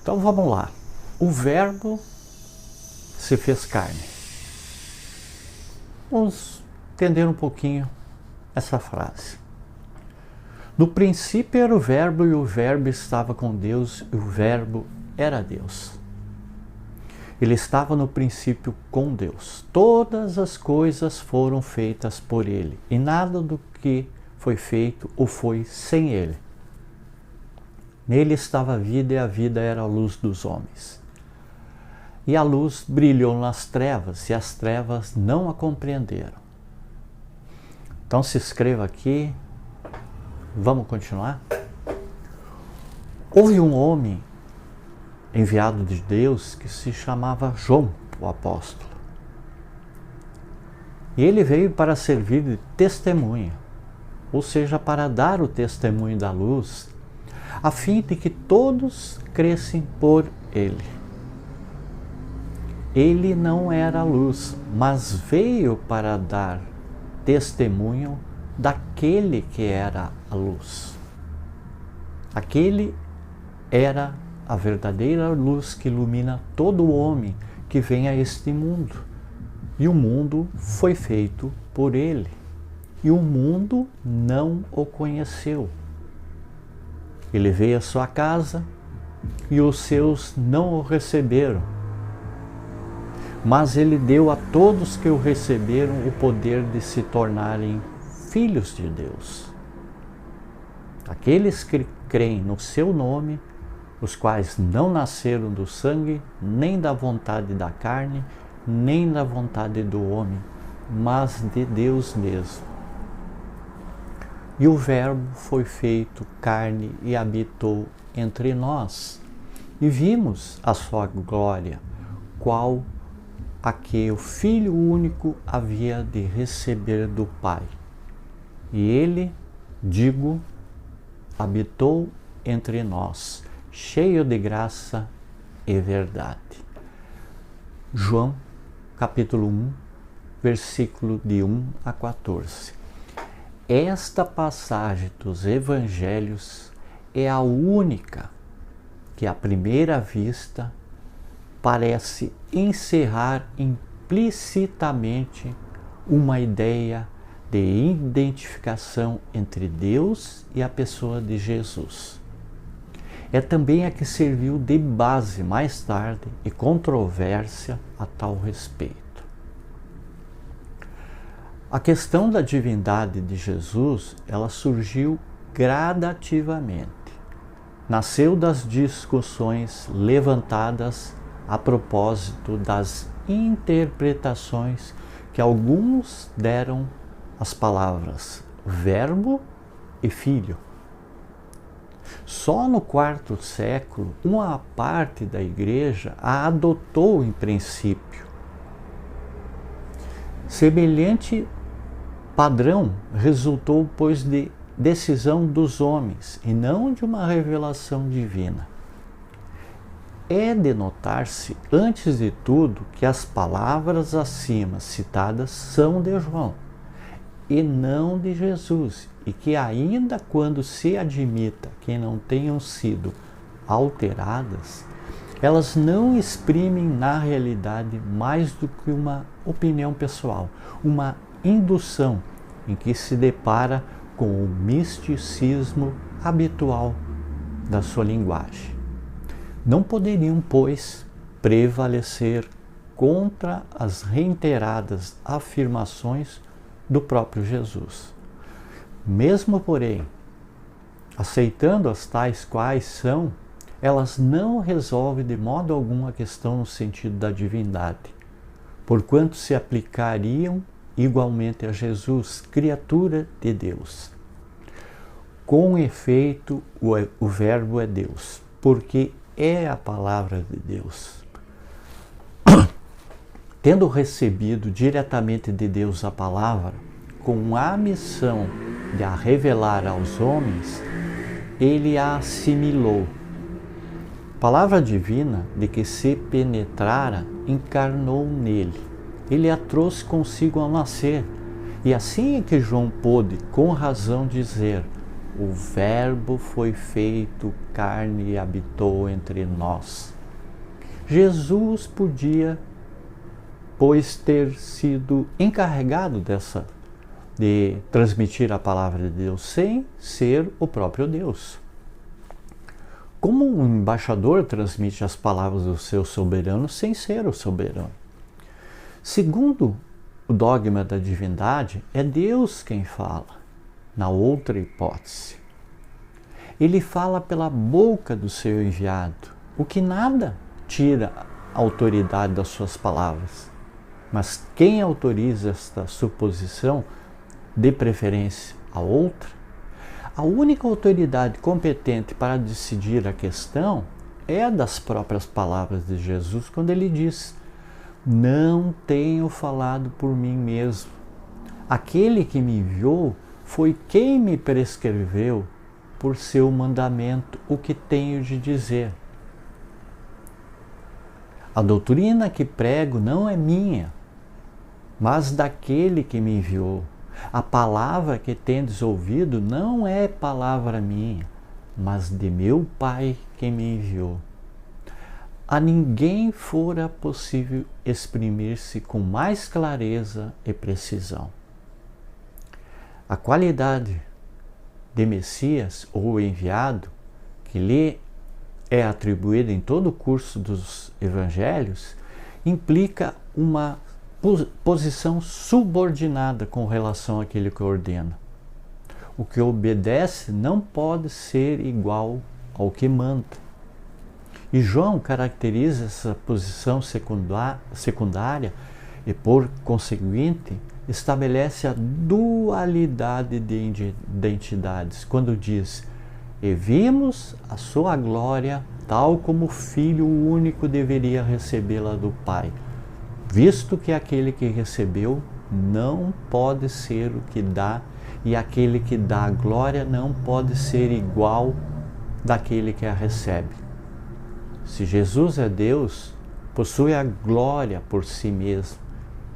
Então vamos lá. O Verbo se fez carne. Vamos entender um pouquinho essa frase. No princípio era o Verbo e o Verbo estava com Deus e o Verbo era Deus. Ele estava no princípio com Deus. Todas as coisas foram feitas por Ele e nada do que foi feito ou foi sem Ele. Nele estava a vida e a vida era a luz dos homens. E a luz brilhou nas trevas e as trevas não a compreenderam. Então se inscreva aqui. Vamos continuar? Houve um homem enviado de Deus que se chamava João, o apóstolo. E ele veio para servir de testemunha, ou seja, para dar o testemunho da luz, a fim de que todos crescem por ele. Ele não era a luz, mas veio para dar testemunho daquele que era a luz. Aquele era a verdadeira luz que ilumina todo homem que vem a este mundo. E o mundo foi feito por ele. E o mundo não o conheceu. Ele veio à sua casa e os seus não o receberam. Mas ele deu a todos que o receberam o poder de se tornarem filhos de Deus. Aqueles que creem no seu nome, os quais não nasceram do sangue, nem da vontade da carne, nem da vontade do homem, mas de Deus mesmo. E o Verbo foi feito carne e habitou entre nós. E vimos a sua glória, qual a que o Filho único havia de receber do Pai. E ele, digo, habitou entre nós, cheio de graça e verdade. João, capítulo 1, versículo de 1 a 14. Esta passagem dos evangelhos é a única que, à primeira vista, parece encerrar implicitamente uma ideia de identificação entre Deus e a pessoa de Jesus. É também a que serviu de base mais tarde e controvérsia a tal respeito. A questão da divindade de Jesus, ela surgiu gradativamente. Nasceu das discussões levantadas a propósito das interpretações que alguns deram às palavras Verbo e Filho. Só no quarto século, uma parte da Igreja a adotou em princípio. Semelhante padrão resultou, pois, de decisão dos homens e não de uma revelação divina. É de notar-se, antes de tudo, que as palavras acima citadas são de João e não de Jesus, e que ainda quando se admita que não tenham sido alteradas, elas não exprimem na realidade mais do que uma opinião pessoal, uma indução em que se depara com o misticismo habitual da sua linguagem. Não poderiam, pois, prevalecer contra as reiteradas afirmações do próprio Jesus. Mesmo, porém, aceitando-as tais quais são, elas não resolvem de modo algum a questão no sentido da divindade, porquanto se aplicariam igualmente a Jesus, criatura de Deus. Com efeito, o Verbo é Deus, porque é a palavra de Deus. Tendo recebido diretamente de Deus a palavra, com a missão de a revelar aos homens, ele a assimilou. Palavra divina de que se penetrara, encarnou nele. Ele a trouxe consigo ao nascer. E assim é que João pôde, com razão, dizer: o Verbo foi feito carne e habitou entre nós. Jesus podia, pois, ter sido encarregado de transmitir a palavra de Deus sem ser o próprio Deus. Como um embaixador transmite as palavras do seu soberano sem ser o soberano? Segundo o dogma da divindade, é Deus quem fala. Na outra hipótese, ele fala pela boca do seu enviado, o que nada tira a autoridade das suas palavras. Mas quem autoriza esta suposição, de preferência a outra? A única autoridade competente para decidir a questão é a das próprias palavras de Jesus, quando ele diz: não tenho falado por mim mesmo. Aquele que me enviou foi quem me prescreveu por seu mandamento o que tenho de dizer. A doutrina que prego não é minha, mas daquele que me enviou. A palavra que tendes ouvido não é palavra minha, mas de meu Pai que me enviou. A ninguém fora possível exprimir-se com mais clareza e precisão. A qualidade de Messias ou enviado, que lhe é atribuída em todo o curso dos evangelhos, implica uma posição subordinada com relação àquele que ordena. O que obedece não pode ser igual ao que manda. E João caracteriza essa posição secundária e, por conseguinte, estabelece a dualidade de identidades, quando diz: e vimos a sua glória, tal como o Filho único deveria recebê-la do Pai, visto que aquele que recebeu não pode ser o que dá, e aquele que dá a glória não pode ser igual daquele que a recebe. Se Jesus é Deus, possui a glória por si mesmo,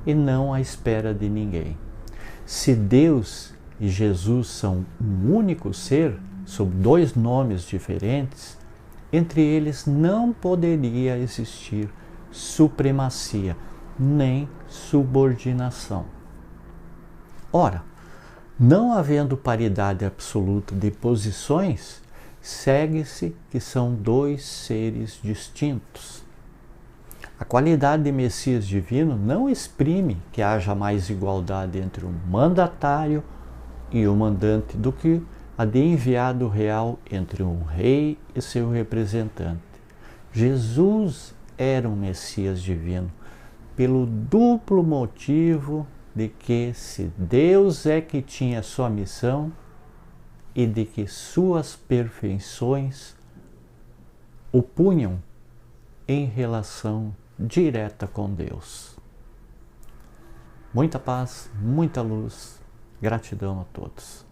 e não à espera de ninguém. Se Deus e Jesus são um único ser, sob dois nomes diferentes, entre eles não poderia existir supremacia, nem subordinação. Ora, não havendo paridade absoluta de posições, segue-se que são dois seres distintos. A qualidade de Messias divino não exprime que haja mais igualdade entre o mandatário e o mandante do que a de enviado real entre um rei e seu representante. Jesus era um Messias divino, pelo duplo motivo de que, se Deus é que tinha sua missão e de que suas perfeições o punham em relação direta com Deus. Muita paz, muita luz, gratidão a todos.